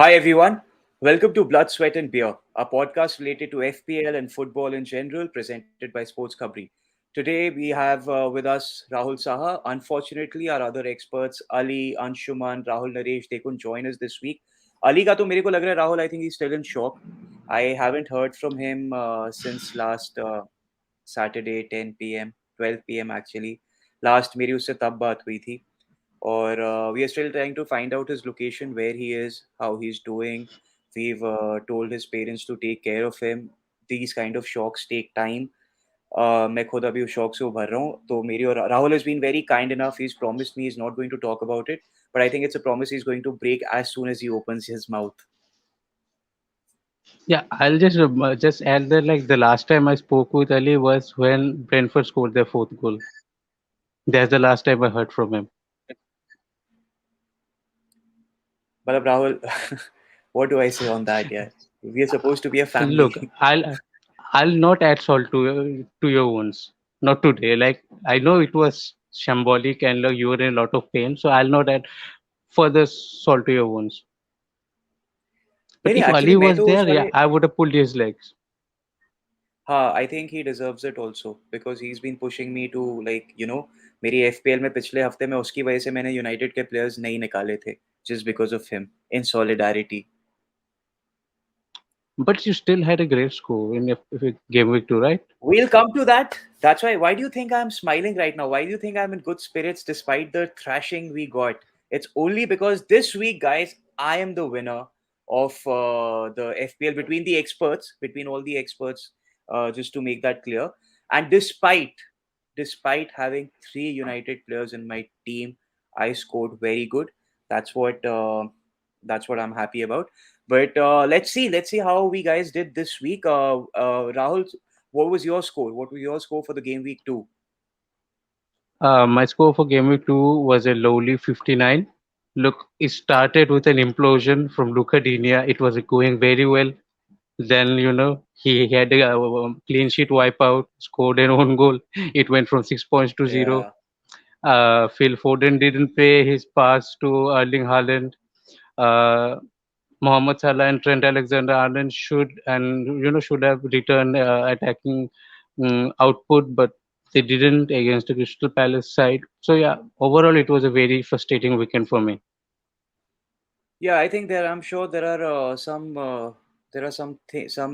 Hi everyone, welcome to Blood, Sweat and Beer, a podcast related to FPL and football in general, presented by SportsKhabri. Today we have with us Rahul Saha. Unfortunately, our other experts Ali, Anshuman, Rahul Naresh, they couldn't join us this week. Ali का तो मेरे को लग रहा है Rahul, I think he's still in shock. I haven't heard from him since last Saturday 10 p.m. 12 p.m. actually. Last मेरी उससे तब बात हुई थी. Or we are still trying to find out his location, where he is, how he's doing. We've told his parents to take care of him. These kind of shocks take time. मैं खुद अभी उस शौक से उभर रहा हूँ तो मेरी और Rahul has been very kind enough. He's promised me he's not going to talk about it, but I think it's a promise he's going to break as soon as he opens his mouth. Yeah, I'll just add that like the last time I spoke with Ali was when Brentford scored their fourth goal. That's the last time I heard from him. But Rahul, what do I say on that? Yeah, we are supposed to be a Look, family. I'll not add salt to your wounds. Not today. Like I know it was shambolic and like, you were in a lot of pain, so I'll not add further salt to your wounds. But नहीं if actually Ali मैं was तो उस there, yeah, वाले I would have pulled his legs. I think he deserves it also because he's been pushing me to like मेरी FPL में पिछले हफ्ते में उसकी वजह से मैंने यूनाइटेड के प्लेयर्स नहीं निकाले थे just because of him in solidarity. But you still had a great score in your game week 2, right? We'll come to that. That's why. Why do you think I'm smiling right now? Why do you think I'm in good spirits despite the thrashing we got? It's only because this week, guys, I am the winner of the FPL between all the experts, just to make that clear. And despite having three United players in my team, I scored very good. That's what that's what I'm happy about. But let's see how we guys did this week. Rahul, what was your score? What was your score for the game week 2? My score for Game Week 2 was a lowly 59. Look, it started with an implosion from Luca Digne. It was going very well. Then, he had a clean sheet wipeout, scored an own goal. It went from 6 points to Yeah. zero. Phil Foden didn't pay his pass to Erling Haaland. Uh, Mohamed Salah and Trent Alexander-Arnold should have returned attacking output, but they didn't against the Crystal Palace side. So yeah, overall it was a very frustrating weekend for me. Yeah, I think I'm sure there are some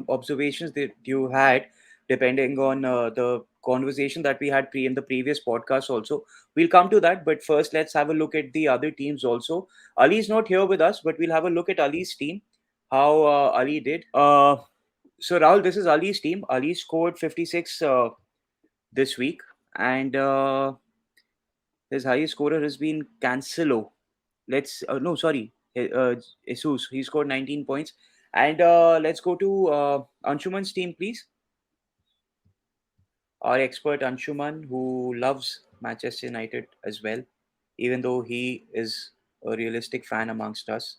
observations that you had depending on the conversation that we had in the previous podcast also. We'll come to that, but first let's have a look at the other teams also. Ali's not here with us, but we'll have a look at Ali's team, how Ali did. So Rahul, this is Ali's team. Ali scored 56 this week, and his highest scorer has been Cancelo. Let's no, sorry, Jesus. He scored 19 points. And let's go to Anshuman's team, please. Our expert Anshuman, who loves Manchester United as well, even though he is a realistic fan amongst us.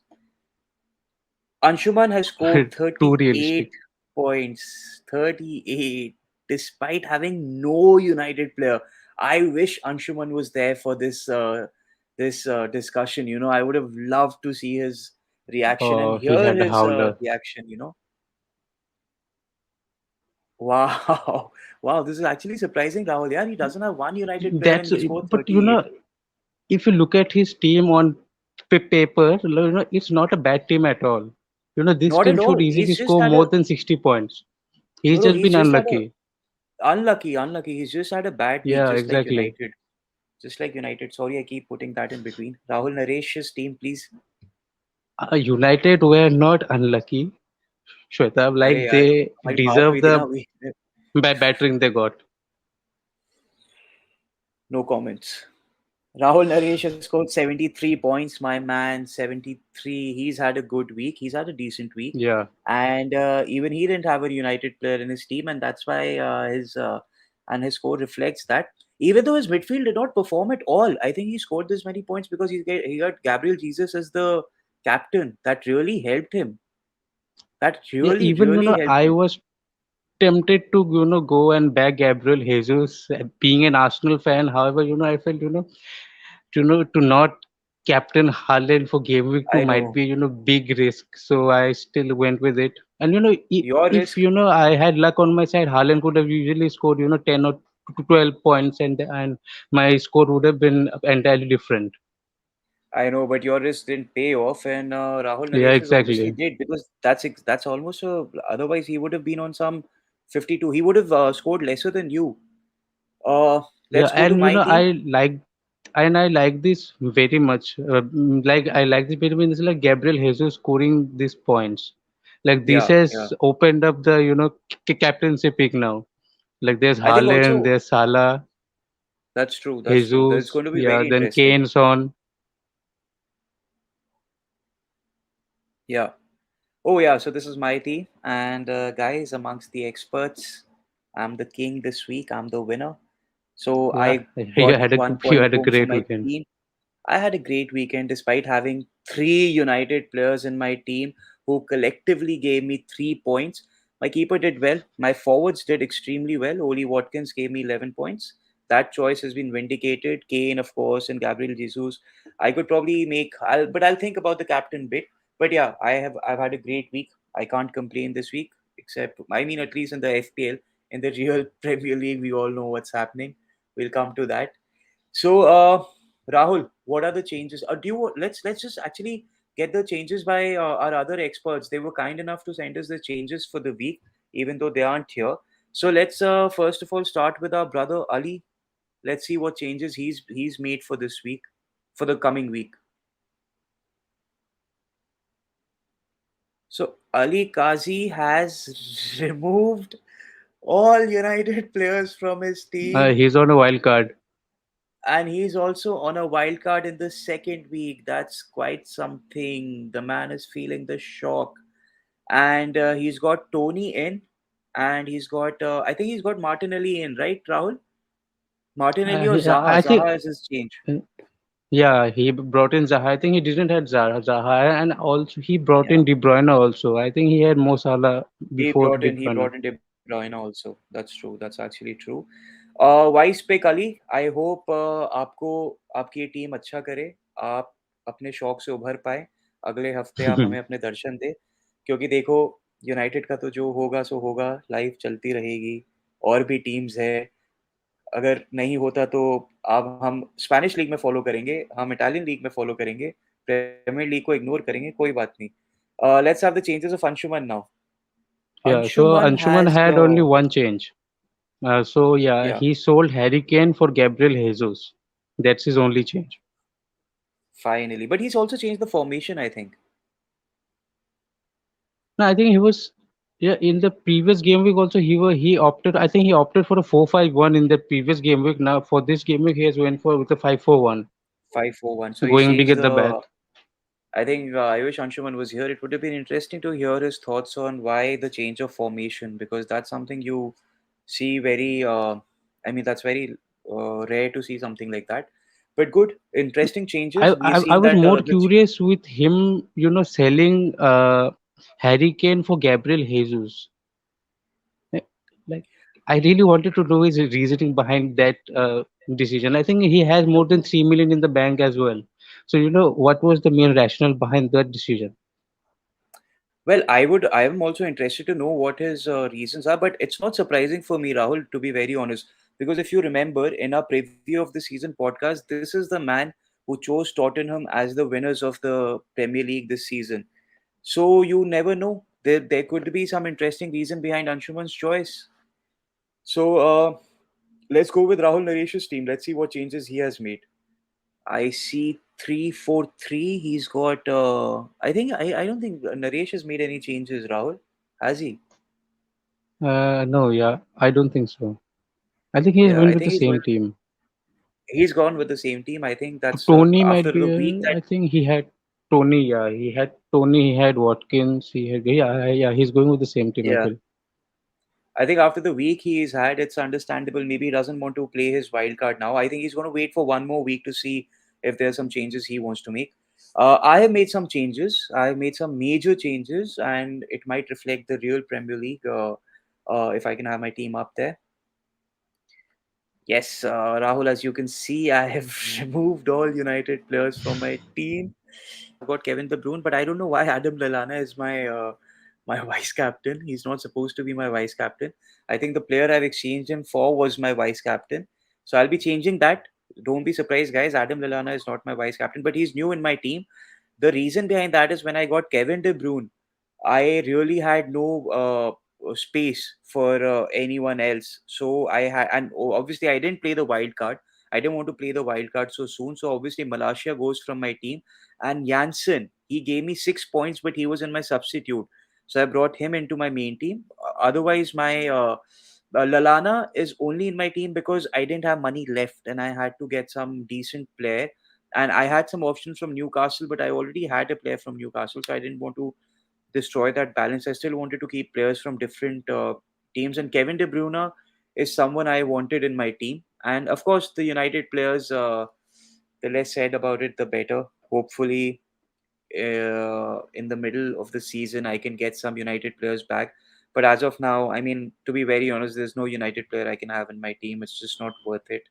Anshuman has scored Too 38 realistic. points. 38, despite having no United player. I wish Anshuman was there for this discussion. I would have loved to see his reaction and He hear had a his howler. reaction. Wow, wow, this is actually surprising, Rahul. Yeah, he doesn't have one United player and That's he scored but 38. if you look at his team on paper, it's not a bad team at all. This Not team at should all. easily He's just score had a more than 60 points. He's no, no. just He's been just had a unlucky. unlucky. He's just had a bad week, Yeah, just like exactly. United. Just like United. Sorry, I keep putting that in between. Rahul Naresh's team, please. United were not unlucky, Shwetaabh. अरे Like यार they हमारी बात deserve हुई थी ना the अभी. battering they got. No comments. Rahul Naresh has scored 73 points, my man. 73. He's had a good week. He's had a decent week. Yeah. And even he didn't have a United player in his team, and that's why his score reflects that. Even though his midfield did not perform at all, I think he scored this many points because he got Gabriel Jesus as the captain. That really helped him. That Yeah, really, even really helped I him. was tempted to go and back Gabriel Jesus being an Arsenal fan. However, I felt to not. captain Haaland for game week 2 I might know be, big risk. So I still went with it. And your if risk. I had luck on my side, Haaland could have usually scored 10 or 12 points, and my score would have been entirely different. I know, but your risk didn't pay off, and Rahul Yeah, Naresh's obviously exactly. did because that's almost a. Otherwise, he would have been on some 52. He would have scored lesser than you. Uh, Yeah, let's go to and my team. I like this very much. Like I like this very much. It's like Gabriel Jesus scoring these points. Like this Yeah, yeah. has opened up the captaincy pick now. Like there's I think Haaland, also there's Salah, that's true. That's true. That's Jesus, going to be yeah, very then interesting. Kane's on. Yeah. Oh yeah. So this is my team, and guys, amongst the experts, I'm the king this week. I'm the winner. So Yeah, I got one you point had a home for great my weekend. team. I had a great weekend despite having three United players in my team who collectively gave me 3 points. My keeper did well. My forwards did extremely well. Oli Watkins gave me 11 points. That choice has been vindicated. Kane, of course, and Gabriel Jesus. I could probably but I'll think about the captain bit. But yeah, I've had a great week. I can't complain this week, except I mean at least in the FPL, in the real Premier League, we all know what's happening. We'll come to that. So, Rahul, what are the changes? Do you let's just actually get the changes by our other experts. They were kind enough to send us the changes for the week, even though they aren't here. So let's first of all start with our brother Ali. Let's see what changes he's made for this week, for the coming week. So Ali Kazi has removed all United players from his team, He's on a wild card. and he's also on a wild card in the second week. That's quite something. The man is feeling the shock, and he's got Tony in, and he's got I think he's got Martinelli in, right, Rahul? Martinelli or Zaha? I think Zaha is his change. yeah, he brought in Zaha. I think he didn't have Zaha, and also he brought Yeah, in De Bruyne also. I think he had Mo Salah he before brought De in he Bruyne. brought in De Bruyne also. That's true. That's actually true. Vice पे कली I hope आपको आपकी ये team अच्छा करे, आप अपने शौक से उभर पाए, अगले हफ्ते आप हमें अपने दर्शन दें, क्योंकि देखो यूनाइटेड का तो जो होगा सो होगा, लाइफ चलती रहेगी, और भी टीम्स है, अगर नहीं होता तो अब हम स्पेनिश लीग में फॉलो करेंगे, हम इटालियन लीग में फॉलो करेंगे, प्रीमियर लीग को इग्नोर करेंगे, कोई बात नहीं. Let's have the changes of Anshuman now. Yeah, so Anshuman Anshuman has had only one change. So yeah, yeah, he sold Harry Kane for Gabriel Jesus. That's his only change. finally, but he's also changed the formation, I think. No, I think he was yeah in the previous game week also he opted I think he opted for a 4-5-1 in the previous game week. Now for this game week he has went for with a 5-4-1, 5-4-1. So he's going big changed at the the. back. I think I wish Anshuman was here. It would have been interesting to hear his thoughts on why the change of formation, because that's something you see very. I mean, that's very rare to see something like that. But good, interesting changes. We've I seen was that more curious with him, selling Harry Kane for Gabriel Jesus. Eh, Like, I really wanted to know his reasoning behind that decision. I think he has more than 3 million in the bank as well. So, what was the main rationale behind that decision? Well, I am also interested to know what his reasons are, but it's not surprising for me, Rahul, to be very honest. Because if you remember, in our preview of the season podcast, this is the man who chose Tottenham as the winners of the Premier League this season. So you never know. There could be some interesting reason behind Anshuman's choice. So let's go with Rahul Naresh's team. Let's see what changes he has made. I see 3-4-3. He's got. I don't think Naresh has made any changes. Rahul, has he? No, yeah, I don't think so. I think he Yeah, went I with the think same team. he's gone with the same team. I think that's Tony might after be. the week that. I think he had Tony. Yeah, he had Tony. He had Watkins. He had yeah. He's going with the same team. I Yeah, feel. I think after the week he's had, it's understandable. Maybe he doesn't want to play his wild card now. I think he's going to wait for one more week to see if there's some changes he wants to make. I have made some changes. I have made some major changes, and it might reflect the real Premier League. If I can have my team up there. Yes, Rahul, as you can see, I have removed all United players from my team. I've got Kevin De Bruyne, but I don't know why Adam Lallana is my my vice captain. He's not supposed to be my vice captain. I think the player I've exchanged him for was my vice captain. So I'll be changing that. Don't be surprised, guys. Adam Lallana is not my vice captain, but he's new in my team. The reason behind that is when I got Kevin De Bruyne, I really had no space for anyone else. So I had, and obviously I didn't play the wild card. I didn't want to play the wild card so soon. So obviously Malaysia goes from my team, and Janssen, he gave me 6 points, but he was in my substitute. So I brought him into my main team. Otherwise, my Lalana is only in my team because I didn't have money left and I had to get some decent player. And I had some options from Newcastle, but I already had a player from Newcastle, so I didn't want to destroy that balance. I still wanted to keep players from different teams, and Kevin De Bruyne is someone I wanted in my team. And of course, the United players. The less said about it, the better. Hopefully, in the middle of the season, I can get some United players back. But as of now, I mean, to be very honest, there's no United player I can have in my team. It's just not worth it.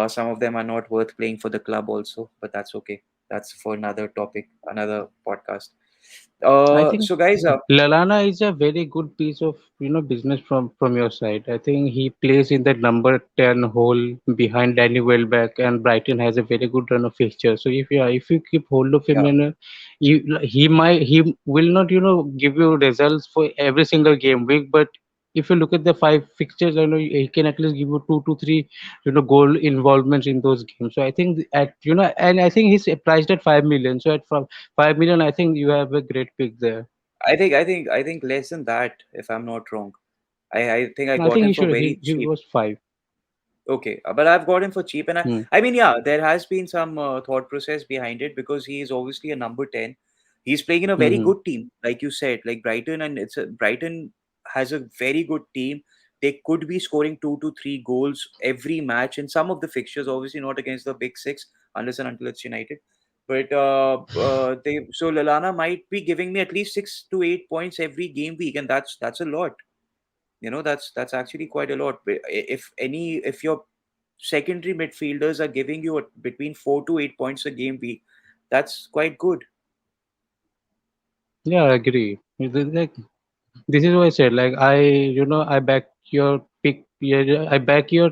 Some of them are not worth playing for the club, also, but that's okay. That's for another topic, another podcast. I think So, guys, Lalana is a very good piece of business from your side. I think he plays in the number 10 hole behind Danny Welbeck, and Brighton has a very good run of fixture. So if you keep hold of him, yeah, he will not give you results for every single game week, but if you look at the five fixtures, I know he can at least give you 2 to 3 goal involvements in those games. So I think at and I think he's priced at 5 million. So at 5 million, I think you have a great pick there. I think less than that, if I'm not wrong. I think I I got think him he for should. very He cheap. was five. Okay, but I've got him for cheap, and I, Hmm. I mean, yeah, there has been some thought process behind it because he is obviously a number 10. He's playing in a very Hmm. good team, like you said, like Brighton, and Brighton has a very good team. They could be scoring 2 to 3 goals every match in some of the fixtures. Obviously, not against the big six, unless and until it's United. But they so Lalana might be giving me at least 6 to 8 points every game week, and that's a lot. That's actually quite a lot. But if your secondary midfielders are giving you between 4 to 8 points a game week, that's quite good. Yeah, I agree. This is what I said. Like I back your pick. Yeah, I back your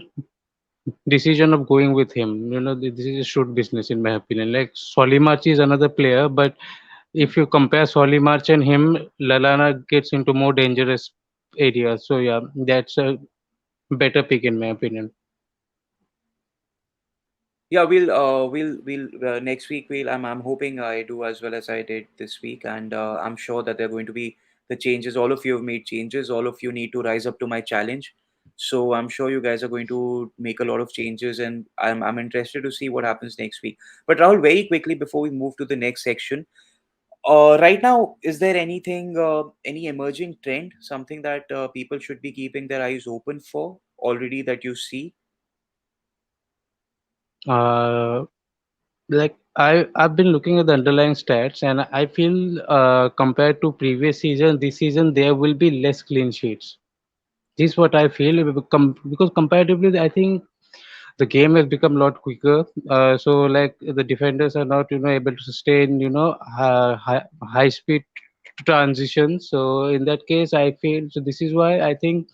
decision of going with him. This is a shoot business in my opinion. Like Solly March is another player, but if you compare Solly March and him, Lalana gets into more dangerous areas. So yeah, that's a better pick in my opinion. Yeah, we'll next week I'm hoping I do as well as I did this week, and I'm sure that there are going to be the changes. All of you have made changes. All of you need to rise up to my challenge. So I'm sure you guys are going to make a lot of changes, and I'm interested to see what happens next week. But Rahul, very quickly before we move to the next section, right now, is there anything, any emerging trend, something that people should be keeping their eyes open for already that you see? Uh, I've been looking at the underlying stats, and I feel compared to previous season, this season there will be less clean sheets. This is what I feel because comparatively, I think the game has become a lot quicker. So like the defenders are not able to sustain high speed transitions. So in that case, I feel so. This is why I think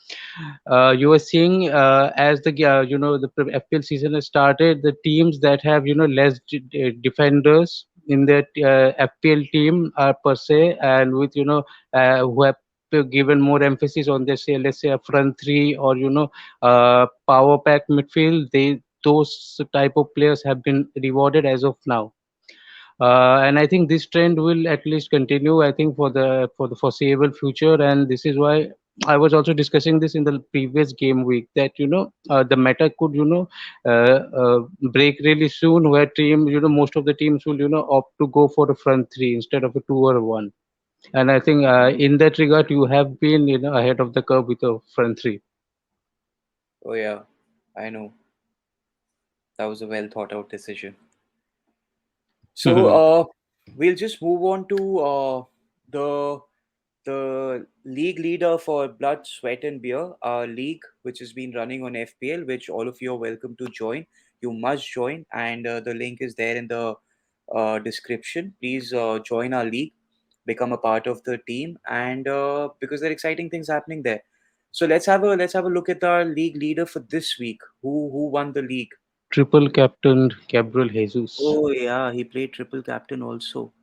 you are seeing as the FPL season has started, the teams that have less defenders in their FPL team are per se, and with who have given more emphasis on their say let's say a front three or power pack midfield. Those type of players have been rewarded as of now. And I think this trend will at least continue. I think for the foreseeable future, and this is why I was also discussing this in the previous game week that the meta could break really soon, where most of the teams will opt to go for a front three instead of a two or a one. And I think in that regard, you have been ahead of the curve with a front three. Oh yeah, I know that was a well thought out decision. So we'll just move on to the the league leader for Blood, Sweat, and Beer, our league, which has been running on FPL, which all of you are welcome to join. You must join, and the link is there in the description. Please join our league, become a part of the team, and because there are exciting things happening there. So let's have a look at our league leader for this week. Who won the league? Triple captain Gabriel Jesus. Oh yeah, he played triple captain also.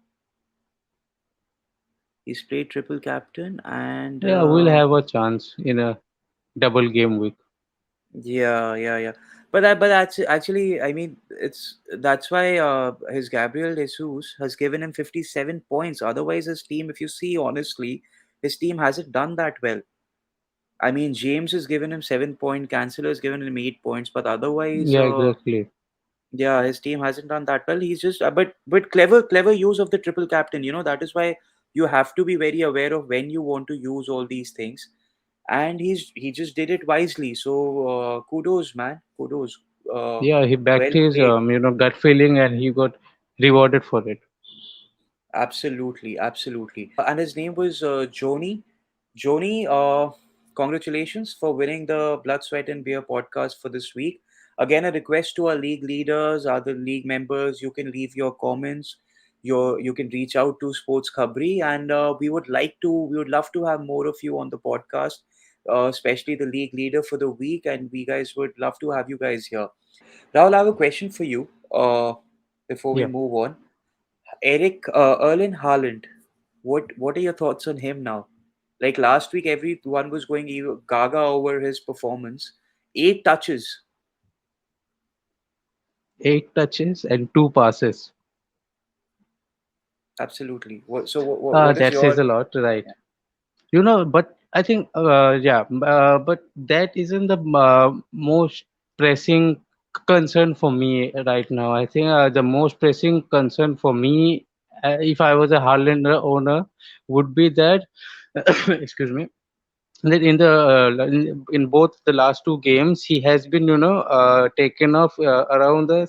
He's played triple captain, and Yeah, we'll have a chance in a double game week. yeah. But that's actually, I mean, that's why his Gabriel Jesus has given him 57 points. Otherwise, his team, if you see honestly, his team hasn't done that well. I mean, James has given him 7 point, Cancelo has given him 8 points, but otherwise, Yeah, exactly. yeah, his team hasn't done that well. He's just, but clever use of the triple captain. That is why you have to be very aware of when you want to use all these things, and he just did it wisely. So kudos, man, kudos. Uh, Yeah, he backed well his played. gut feeling and he got rewarded for it. Absolutely, absolutely. And his name was Joni. Joni, congratulations for winning the Blood, Sweat, and Beer podcast for this week. Again, a request to our league leaders, other league members. You can leave your comments. You can reach out to Sports Khabri, and we would love to have more of you on the podcast, especially the league leader for the week, and we guys would love to have you guys here. Rahul, I have a question for you. Before we Yeah. move on, Erling Haaland, what are your thoughts on him now? Like last week, everyone was going gaga over his performance. 8 touches, 8 touches and 2 passes. absolutely. What is That your says a lot, right? But I think, but that isn't the most pressing concern for me right now. I think the most pressing concern for me, if I was a Haaland owner, would be that, excuse me, that in both the last two games he has been taken off around the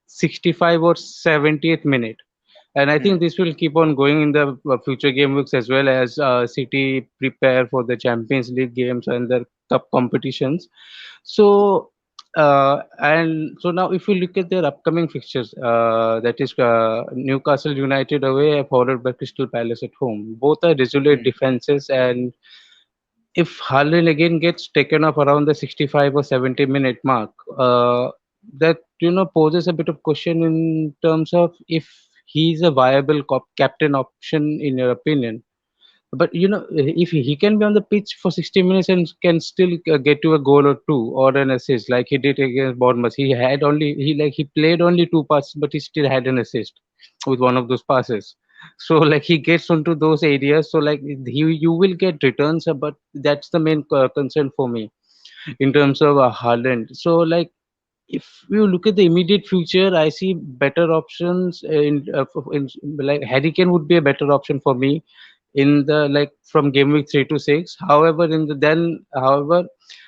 65 or 70th minute, and I Hmm, think this will keep on going in the future game weeks as well as City prepare for the Champions League games and the cup competitions. So and so now if you look at their upcoming fixtures, that is Newcastle United away followed by Crystal Palace at home. Both are resolute hmm, defenses, and if Haaland again gets taken off around the 65 or 70-minute mark, that poses a bit of question in terms of if he's a viable captain option in your opinion. But if he can be on the pitch for 60 minutes and can still get to a goal or two or an assist like he did against Bournemouth, he played only 2 passes, but he still had an assist with one of those passes. So like he gets onto those areas, so like you will get returns, but that's the main concern for me in terms of Haaland. So like if you look at the immediate future, I see better options in like Harry Kane would be a better option for me in the like from game week 3 to 6. However,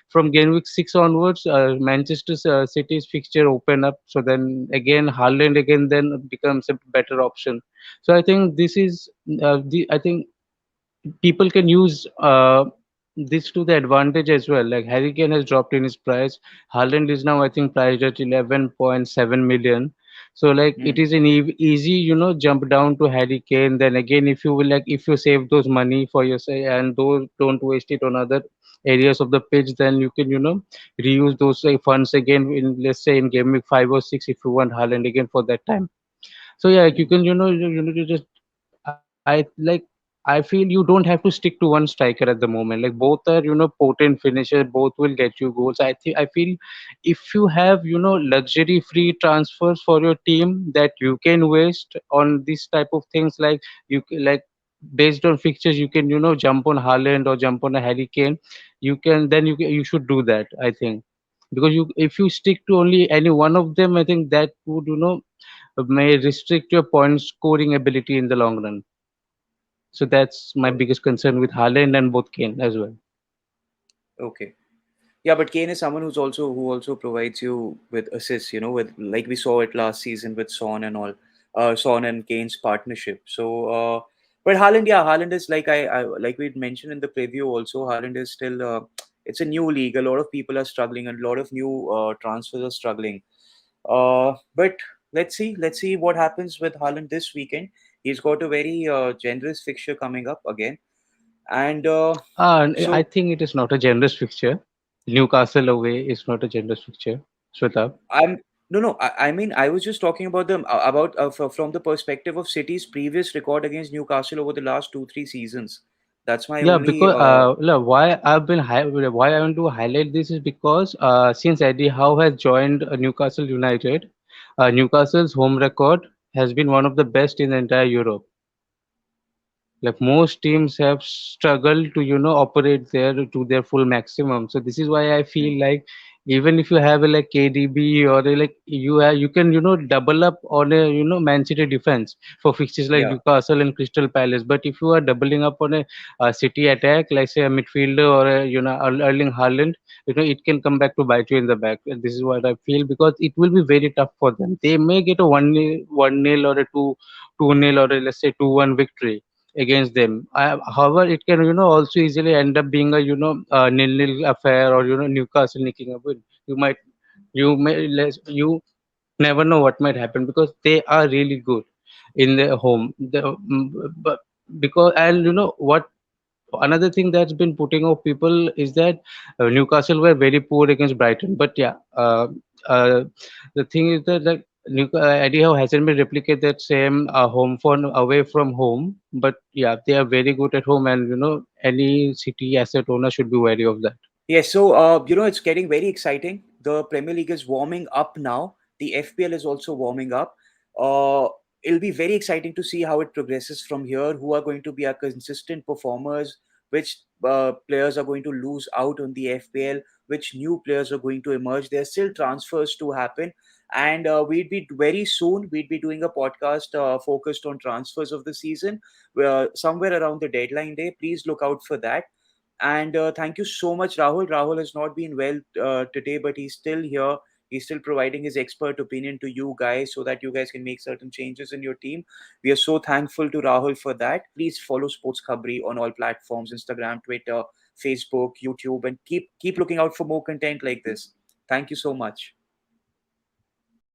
from game week 6 onwards, Manchester City's fixture open up. So then again, Haaland again then becomes a better option. So I think this is I think people can use this to the advantage as well. Like Harry Kane has dropped in his price. Haaland is now, I think, priced at 11.7 million. So like it hmm. is an easy, jump down to Harry Kane. Then again, if you will like, if you save those money for your say and those don't waste it on other areas of the pitch, then you can, reuse those funds again in let's say in game week 5 or 6 if you want Haaland again for that time. So yeah, like, you can, you just I feel you don't have to stick to one striker at the moment. Like both are, potent finishers. Both will get you goals. I feel if you have, luxury free transfers for your team that you can waste on this type of things, like like based on fixtures, you can, jump on Haaland or jump on a Harry Kane. You should do that. I think because if you stick to only any one of them, I think that would, may restrict your point scoring ability in the long run. So that's my Oh, biggest concern with Haaland and both Kane as well. okay. Yeah, but Kane is someone who also provides you with assists. With we saw it last season with Son and all, Son and Kane's partnership. So But Haaland, yeah, Haaland is like I like we mentioned in the preview also. Haaland is still it's a new league. A lot of people are struggling, and a lot of new transfers are struggling. But let's see what happens with Haaland this weekend. He's got a very generous fixture coming up again, and I so think it is not a generous fixture. Newcastle away is not a generous fixture. Shweta. I'm no, no. I mean, I was just talking about them about from the perspective of City's previous record against Newcastle over the last 2 3 seasons. That's my Yeah, only. because look, why I want to highlight this is because since Eddie Howe has joined Newcastle United, Newcastle's home record has been one of the best in the entire Europe. Like most teams have struggled to operate there to their full maximum. So this is why I feel like even if you have a like KDB or a, like you can double up on a Man City defense for fixtures like Yeah. Newcastle and Crystal Palace. But if you are doubling up on a City attack, like say a midfielder or a Erling Haaland, it can come back to bite you in the back. And this is what I feel, because it will be very tough for them. They may get a 1-0 or a 2-0 or a, let's say 2-1 victory against them. However, it can also easily end up being a nil-nil affair, or Newcastle nicking a win. You never know what might happen, because they are really good in their home. But because, and what, another thing that's been putting off people is that Newcastle were very poor against Brighton. But yeah, uh, the thing is that like Eddie Howe hasn't been replicate that same home form away from home. But yeah, they are very good at home, and any City asset owner should be wary of that. Yes, so it's getting very exciting. The Premier League is warming up now. The FPL is also warming up. Uh, it'll be very exciting to see how it progresses from here. Who are going to be our consistent performers? Which players are going to lose out on the FPL? Which new players are going to emerge? There's still transfers to happen, and we'd be very soon. We'd be doing a podcast focused on transfers of the season, somewhere around the deadline day. Please look out for that. And thank you so much, Rahul. Rahul has not been well today, but he's still here. He's still providing his expert opinion to you guys so that you guys can make certain changes in your team. We are so thankful to Rahul for that. Please follow Sports Khabri on all platforms: Instagram, Twitter, Facebook, YouTube, and keep looking out for more content like this. Thank you so much.